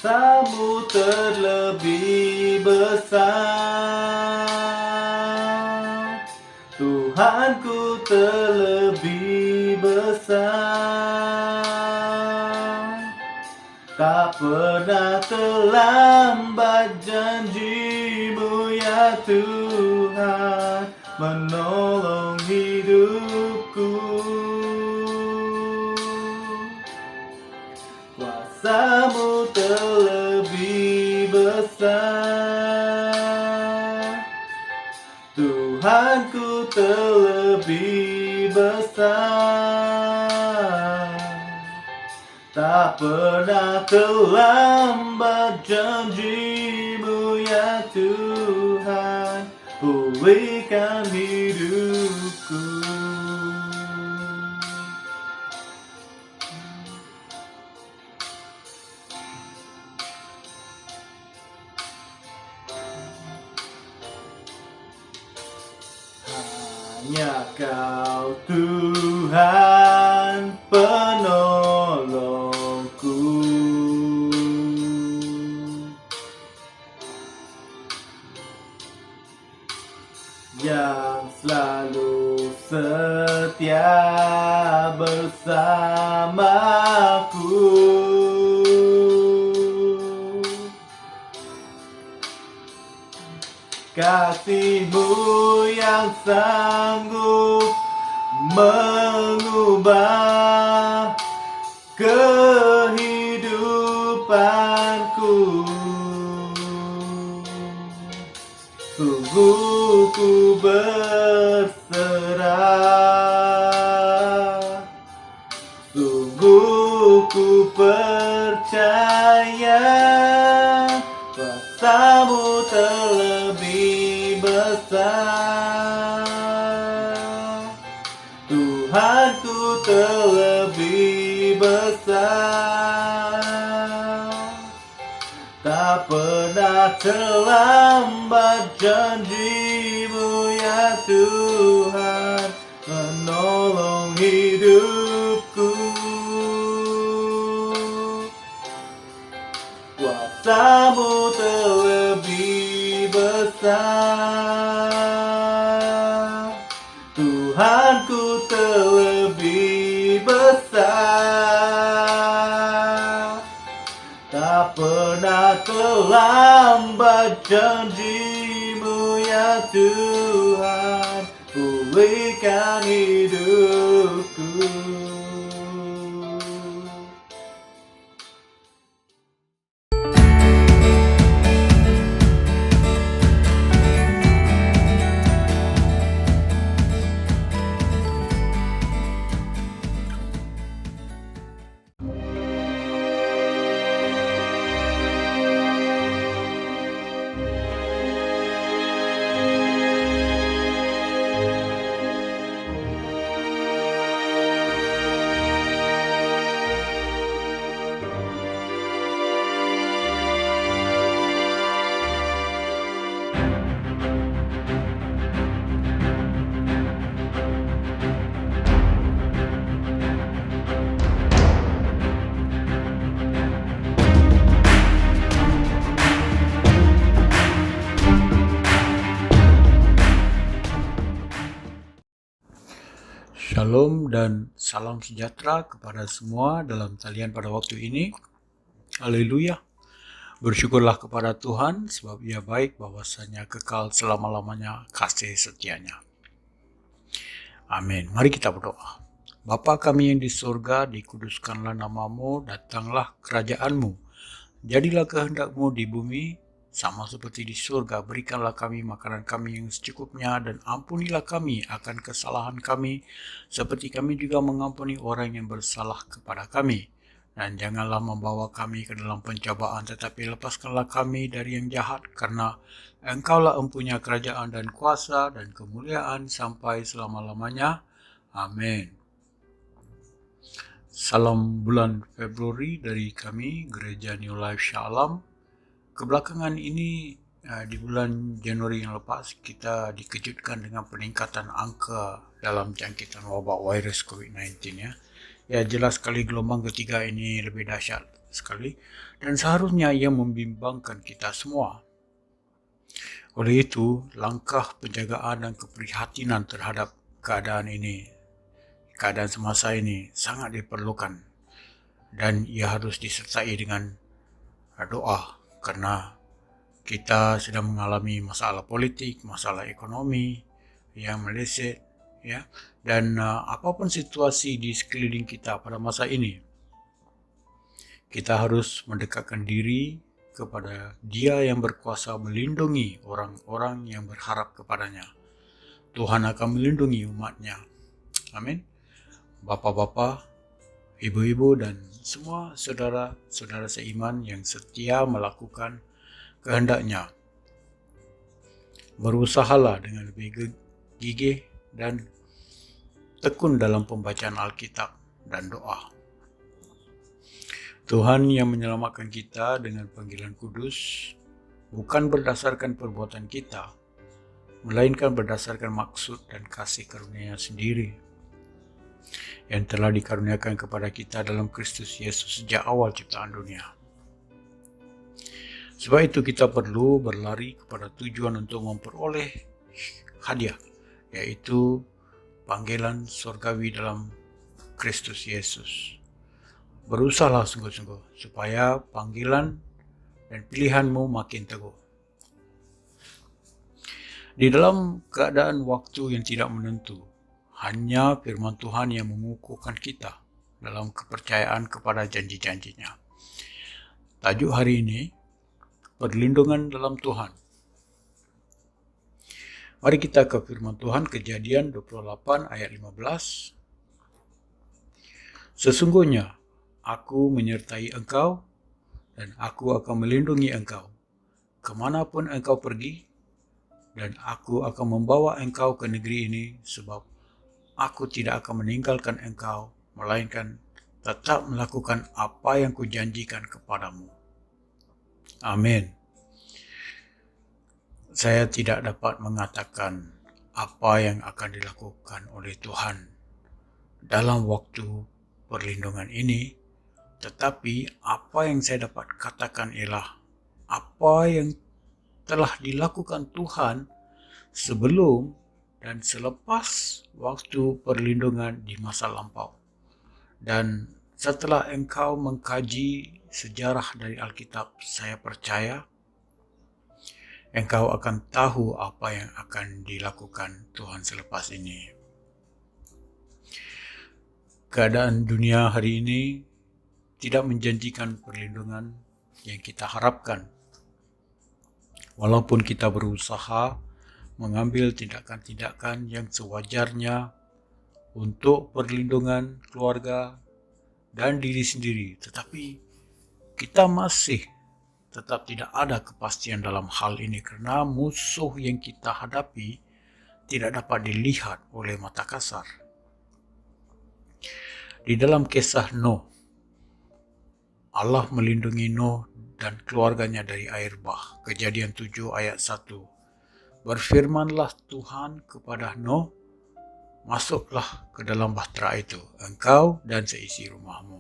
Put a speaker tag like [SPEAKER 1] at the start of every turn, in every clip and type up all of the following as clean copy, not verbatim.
[SPEAKER 1] Kuasamu terlebih besar, Tuhanku terlebih besar. Tak pernah terlambat janjimu ya Tuhan menolong hidupku. Kuasamu terlebih besar, Tuhanku terlebih besar. Tak pernah terlambat janjimu ya Tuhan, pulihkan hidupku. Hanya Kau Tuhan penolongku, yang selalu setia bersamaku. Kasih-Mu yang sanggup mengubah kehidupanku. Sungguh ku berserah, sungguh ku percaya, Kuasamu terlebih besar, Tuhanku terlebih besar. Tak pernah terlambat janjimu ya Tuhan menolong hidupku. Kuasamu terlebih besar, Tuhanku terlebih besar. Tak pernah terlambat janjimu ya Tuhan, pulihkan hidupku.
[SPEAKER 2] Shalom dan salam sejahtera kepada semua dalam talian pada waktu ini. Haleluya. Bersyukurlah kepada Tuhan sebab Ia baik, bahwasanya kekal selama-lamanya kasih setianya. Amin. Mari kita berdoa. Bapa kami yang di surga, dikuduskanlah namamu, datanglah kerajaanmu. Jadilah kehendak-Mu di bumi, sama seperti di surga. Berikanlah kami makanan kami yang secukupnya, dan ampunilah kami akan kesalahan kami, seperti kami juga mengampuni orang yang bersalah kepada kami. Dan janganlah membawa kami ke dalam pencobaan, tetapi lepaskanlah kami dari yang jahat, karena Engkaulah empunya kerajaan dan kuasa dan kemuliaan sampai selama-lamanya. Amin. Salam bulan Februari dari kami, Gereja New Life Shalom. Kebelakangan ini, di bulan Januari yang lepas, kita dikejutkan dengan peningkatan angka dalam jangkitan wabak virus COVID-19 ya. Ya, jelas sekali gelombang ketiga ini lebih dahsyat sekali, dan seharusnya ia membimbangkan kita semua. Oleh itu, langkah penjagaan dan keprihatinan terhadap keadaan semasa ini sangat diperlukan, dan ia harus disertai dengan doa, karena kita sedang mengalami masalah politik, masalah ekonomi yang meleset, ya, dan apapun situasi di sekeliling kita pada masa ini, kita harus mendekatkan diri kepada Dia yang berkuasa melindungi orang-orang yang berharap kepadanya. Tuhan akan melindungi umat-Nya. Amin. Bapak-bapak, ibu-ibu, dan semua saudara-saudara seiman yang setia melakukan kehendak-Nya. Berusahalah dengan lebih gigih dan tekun dalam pembacaan Alkitab dan doa. Tuhan yang menyelamatkan kita dengan panggilan kudus bukan berdasarkan perbuatan kita, melainkan berdasarkan maksud dan kasih karunia sendiri yang telah dikaruniakan kepada kita dalam Kristus Yesus sejak awal ciptaan dunia. Sebab itu kita perlu berlari kepada tujuan untuk memperoleh hadiah, yaitu panggilan surgawi dalam Kristus Yesus. Berusahalah sungguh-sungguh supaya panggilan dan pilihanmu makin teguh. Di dalam keadaan waktu yang tidak menentu, hanya firman Tuhan yang mengukuhkan kita dalam kepercayaan kepada janji-janjinya. Tajuk hari ini, perlindungan dalam Tuhan. Mari kita ke firman Tuhan, Kejadian 28 ayat 15. Sesungguhnya aku menyertai engkau, dan aku akan melindungi engkau kemanapun engkau pergi, dan aku akan membawa engkau ke negeri ini, sebab aku tidak akan meninggalkan engkau, melainkan tetap melakukan apa yang kujanjikan kepadamu. Amin. Saya tidak dapat mengatakan apa yang akan dilakukan oleh Tuhan dalam waktu perlindungan ini, tetapi apa yang saya dapat katakan ialah apa yang telah dilakukan Tuhan sebelum dan selepas waktu perlindungan di masa lampau. Dan setelah engkau mengkaji sejarah dari Alkitab, saya percaya engkau akan tahu apa yang akan dilakukan Tuhan selepas ini. Keadaan dunia hari ini tidak menjanjikan perlindungan yang kita harapkan. Walaupun kita berusaha mengambil tindakan-tindakan yang sewajarnya untuk perlindungan keluarga dan diri sendiri, tetapi kita masih tetap tidak ada kepastian dalam hal ini, karena musuh yang kita hadapi tidak dapat dilihat oleh mata kasar. Di dalam kisah Nuh, Allah melindungi Nuh dan keluarganya dari air bah. Kejadian 7 ayat 1. Berfirmanlah Tuhan kepada Nuh, masuklah ke dalam bahtera itu, engkau dan seisi rumahmu.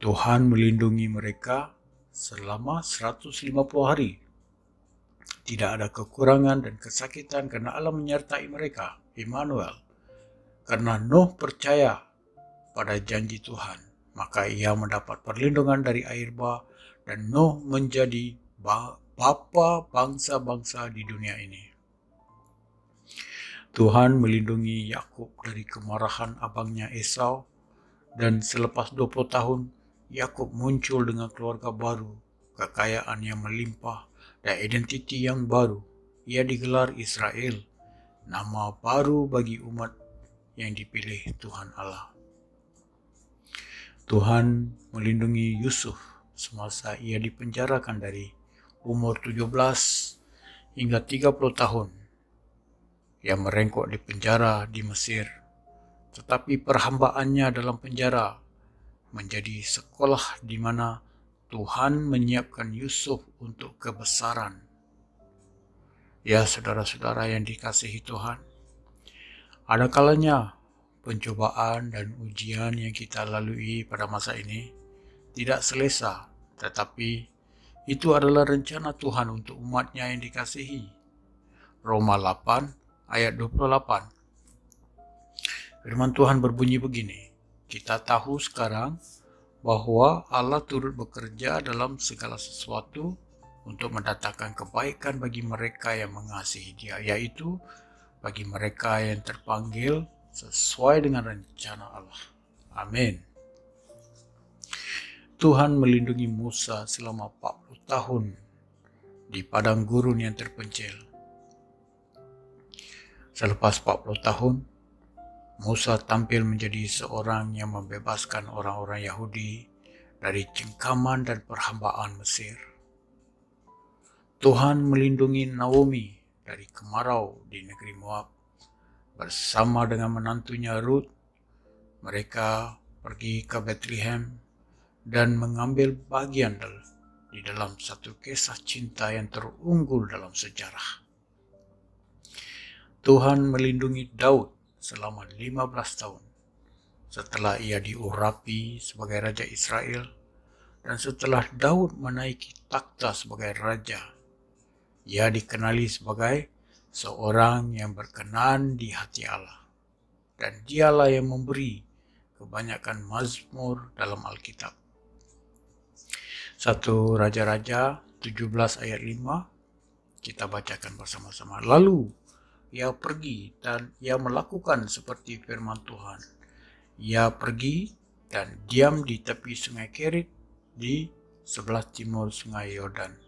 [SPEAKER 2] Tuhan melindungi mereka selama 150 hari. Tidak ada kekurangan dan kesakitan karena Allah menyertai mereka, Immanuel. Karena Nuh percaya pada janji Tuhan, maka ia mendapat perlindungan dari air bah, dan Nuh menjadi bapa bangsa-bangsa di dunia ini. Tuhan melindungi Yakub dari kemarahan abangnya Esau, dan selepas 20 tahun, Yakub muncul dengan keluarga baru, kekayaan yang melimpah, dan identiti yang baru. Ia digelar Israel, nama baru bagi umat yang dipilih Tuhan Allah. Tuhan melindungi Yusuf semasa ia dipenjarakan dari umur 17 hingga 30 tahun. Ia merengkok di penjara di Mesir, tetapi perhambaannya dalam penjara menjadi sekolah di mana Tuhan menyiapkan Yusuf untuk kebesaran. Ya, saudara-saudara yang dikasihi Tuhan, ada kalanya pencobaan dan ujian yang kita lalui pada masa ini tidak selesa, tetapi itu adalah rencana Tuhan untuk umatnya yang dikasihi. Roma 8 ayat 28. Firman Tuhan berbunyi begini, kita tahu sekarang bahwa Allah turut bekerja dalam segala sesuatu untuk mendatangkan kebaikan bagi mereka yang mengasihi Dia, yaitu bagi mereka yang terpanggil sesuai dengan rencana Allah. Amin. Tuhan melindungi Musa selama 40 tahun di padang gurun yang terpencil. Selepas 40 tahun, Musa tampil menjadi seorang yang membebaskan orang-orang Yahudi dari cengkaman dan perhambaan Mesir. Tuhan melindungi Naomi dari kemarau di negeri Moab. Bersama dengan menantunya Ruth, mereka pergi ke Bethlehem dan mengambil bagian di dalam satu kisah cinta yang terunggul dalam sejarah. Tuhan melindungi Daud selama 15 tahun setelah ia diurapi sebagai Raja Israel dan setelah Daud menaiki takhta sebagai Raja. Ia dikenali sebagai seorang yang berkenan di hati Allah, dan dialah yang memberi kebanyakan mazmur dalam Alkitab. 1 Raja-Raja 17 ayat 5 kita bacakan bersama-sama. Lalu ia pergi dan ia melakukan seperti firman Tuhan. Ia pergi dan diam di tepi sungai Kerit di sebelah timur sungai Yordan.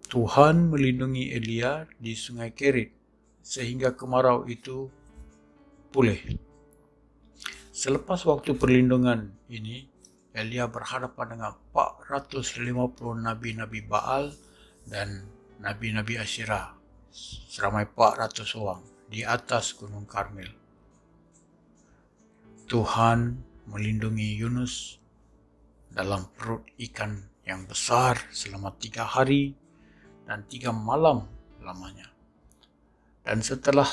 [SPEAKER 2] Tuhan melindungi Elia di sungai Kerit sehingga kemarau itu pulih. Selepas waktu perlindungan ini, Elia berhadapan dengan 450 nabi-nabi Baal dan nabi-nabi Asyera, seramai 400 orang di atas Gunung Karmel. Tuhan melindungi Yunus dalam perut ikan yang besar selama 3 hari dan 3 malam lamanya. Dan setelah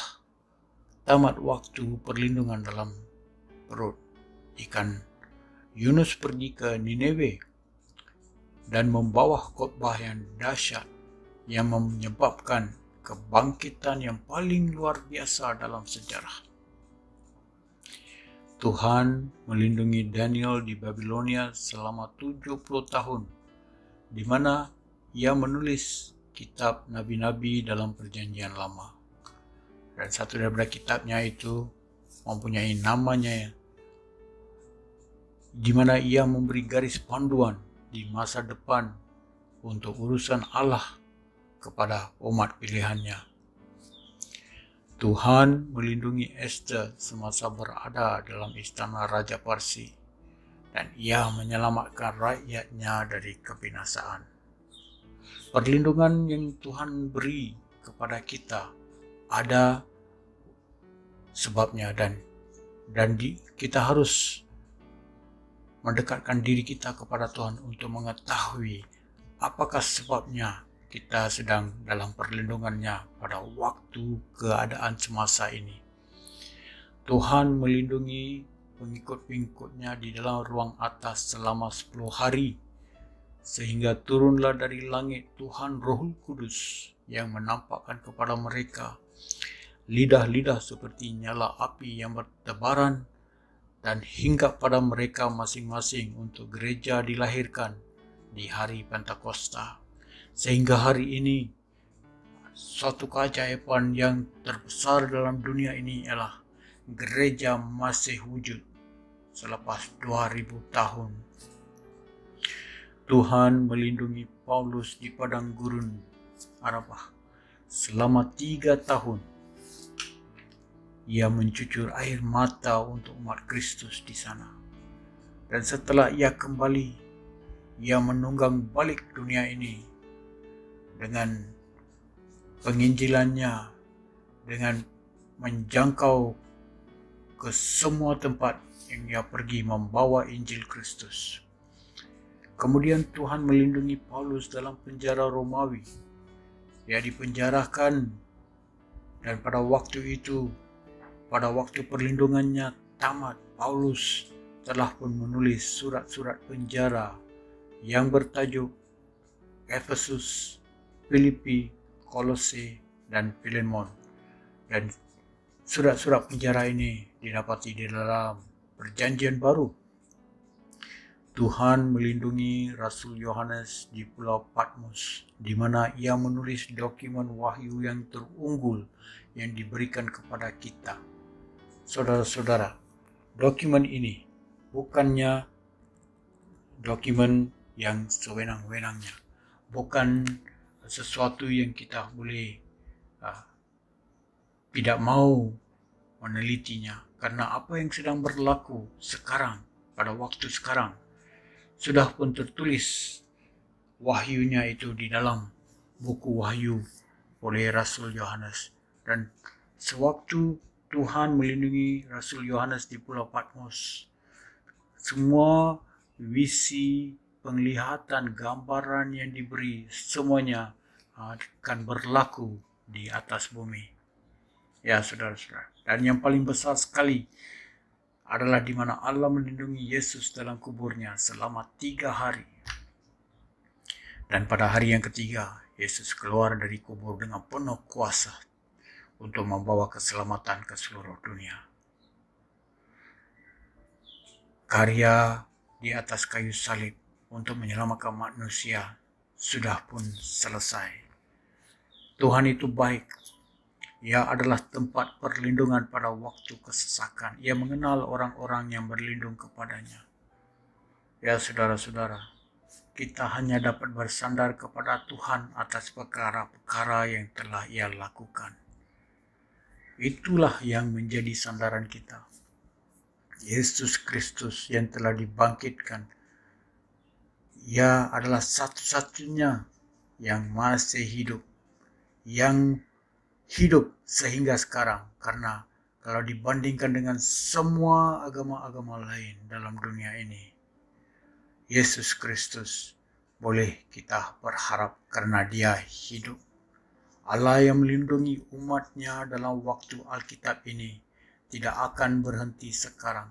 [SPEAKER 2] tamat waktu perlindungan dalam perut ikan, Yunus pergi ke Nineve dan membawa khotbah yang dahsyat yang menyebabkan kebangkitan yang paling luar biasa dalam sejarah. Tuhan melindungi Daniel di Babilonia selama 70 tahun, di mana ia menulis kitab nabi-nabi dalam perjanjian lama. Dan satu daripada kitabnya itu mempunyai namanya, di mana ia memberi garis panduan di masa depan untuk urusan Allah kepada umat pilihannya. Tuhan melindungi Esther semasa berada dalam istana Raja Parsi, dan ia menyelamatkan rakyatnya dari kebinasaan. Perlindungan yang Tuhan beri kepada kita ada sebabnya, dan kita harus mendekatkan diri kita kepada Tuhan untuk mengetahui apakah sebabnya kita sedang dalam perlindungannya pada waktu keadaan semasa ini. Tuhan melindungi pengikut-pengikutnya di dalam ruang atas selama 10 hari, sehingga turunlah dari langit Tuhan Roh Kudus yang menampakkan kepada mereka lidah-lidah seperti nyala api yang bertebaran dan hinggap pada mereka masing-masing untuk gereja dilahirkan di hari Pentakosta. Sehingga hari ini suatu keajaiban yang terbesar dalam dunia ini ialah gereja masih wujud selepas 2000 tahun. Tuhan melindungi Paulus di padang gurun Arabah selama 3 tahun. Ia mencucur air mata untuk umat Kristus di sana. Dan setelah ia kembali, ia menunggang balik dunia ini dengan penginjilannya, dengan menjangkau ke semua tempat yang ia pergi membawa Injil Kristus. Kemudian Tuhan melindungi Paulus dalam penjara Romawi. Dia dipenjarakan, dan pada waktu itu, pada waktu perlindungannya tamat, Paulus telah pun menulis surat-surat penjara yang bertajuk Efesus, Filipi, Kolose, dan Filemon. Dan surat-surat penjara ini didapati di dalam Perjanjian Baru. Tuhan melindungi Rasul Yohanes di Pulau Patmos, di mana ia menulis dokumen wahyu yang terunggul yang diberikan kepada kita. Saudara-saudara, dokumen ini bukannya dokumen yang sewenang-wenangnya, bukan sesuatu yang kita boleh tidak mau menelitinya, karena apa yang sedang berlaku sekarang, pada waktu sekarang, sudah pun tertulis wahyunya itu di dalam buku Wahyu oleh Rasul Yohanes. Dan sewaktu Tuhan melindungi Rasul Yohanes di Pulau Patmos, semua visi, penglihatan, gambaran yang diberi, semuanya akan berlaku di atas bumi. Ya, saudara-saudara. Dan yang paling besar sekali adalah di mana Allah melindungi Yesus dalam kuburnya selama 3 hari. Dan pada hari yang ketiga, Yesus keluar dari kubur dengan penuh kuasa untuk membawa keselamatan ke seluruh dunia. Karya di atas kayu salib untuk menyelamatkan manusia sudah pun selesai. Tuhan itu baik. Ia adalah tempat perlindungan pada waktu kesesakan. Ia mengenal orang-orang yang berlindung kepadanya. Ya, saudara-saudara, kita hanya dapat bersandar kepada Tuhan atas perkara-perkara yang telah Ia lakukan. Itulah yang menjadi sandaran kita. Yesus Kristus yang telah dibangkitkan. Ia adalah satu-satunya yang masih hidup, yang hidup sehingga sekarang, karena kalau dibandingkan dengan semua agama-agama lain dalam dunia ini, Yesus Kristus boleh kita berharap karena Dia hidup. Allah yang melindungi umatnya dalam waktu Alkitab ini tidak akan berhenti sekarang.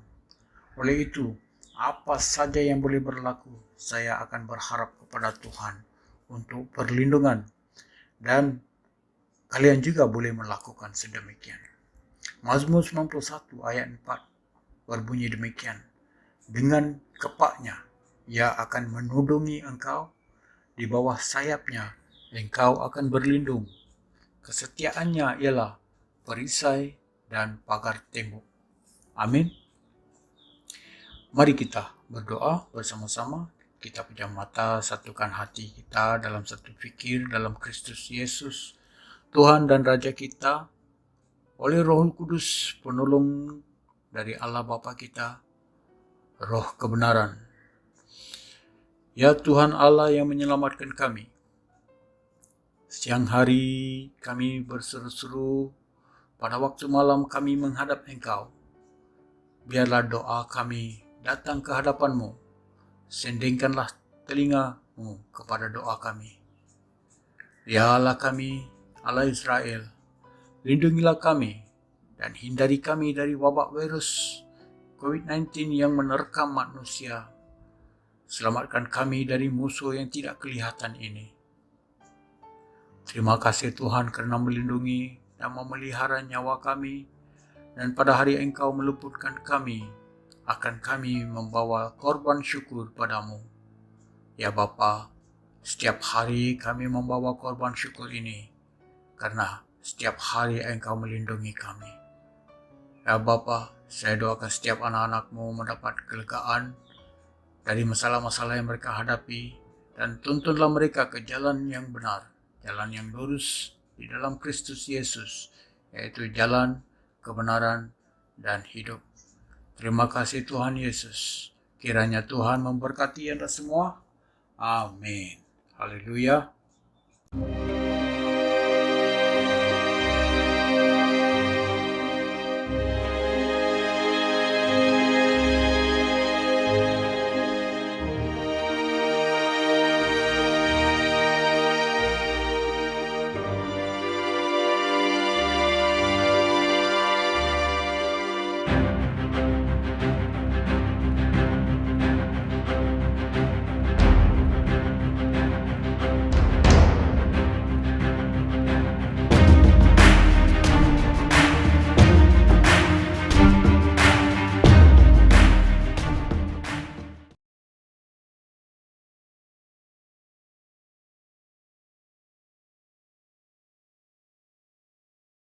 [SPEAKER 2] Oleh itu, apa saja yang boleh berlaku, saya akan berharap kepada Tuhan untuk perlindungan, dan kalian juga boleh melakukan sedemikian. Mazmur 91 ayat 4 berbunyi demikian. Dengan kepaknya, Ia akan menudungi engkau, di bawah sayapnya engkau akan berlindung. Kesetiaannya ialah perisai dan pagar tembok. Amin. Mari kita berdoa bersama-sama. Kita pejam mata, satukan hati kita dalam satu fikir dalam Kristus Yesus, Tuhan dan Raja kita, oleh Roh Kudus, penolong dari Allah Bapa kita, Roh kebenaran. Ya Tuhan Allah yang menyelamatkan kami, siang hari kami berseru-seru, pada waktu malam kami menghadap Engkau. Biarlah doa kami datang ke hadapan-Mu. Sendingkanlah telinga-Mu kepada doa kami. Ya Allah kami, Allah Israel, lindungilah kami dan hindari kami dari wabak virus COVID-19 yang menerkam manusia. Selamatkan kami dari musuh yang tidak kelihatan ini. Terima kasih Tuhan karena melindungi dan memelihara nyawa kami, dan pada hari Engkau meluputkan kami, akan kami membawa korban syukur padamu. Ya Bapa, setiap hari kami membawa korban syukur ini, karena setiap hari Engkau melindungi kami. Ya Bapa, saya doakan setiap anak-anak-Mu mendapat kelegaan dari masalah-masalah yang mereka hadapi, dan tuntunlah mereka ke jalan yang benar, jalan yang lurus di dalam Kristus Yesus, yaitu jalan kebenaran dan hidup. Terima kasih Tuhan Yesus. Kiranya Tuhan memberkati Anda semua. Amin. Haleluya.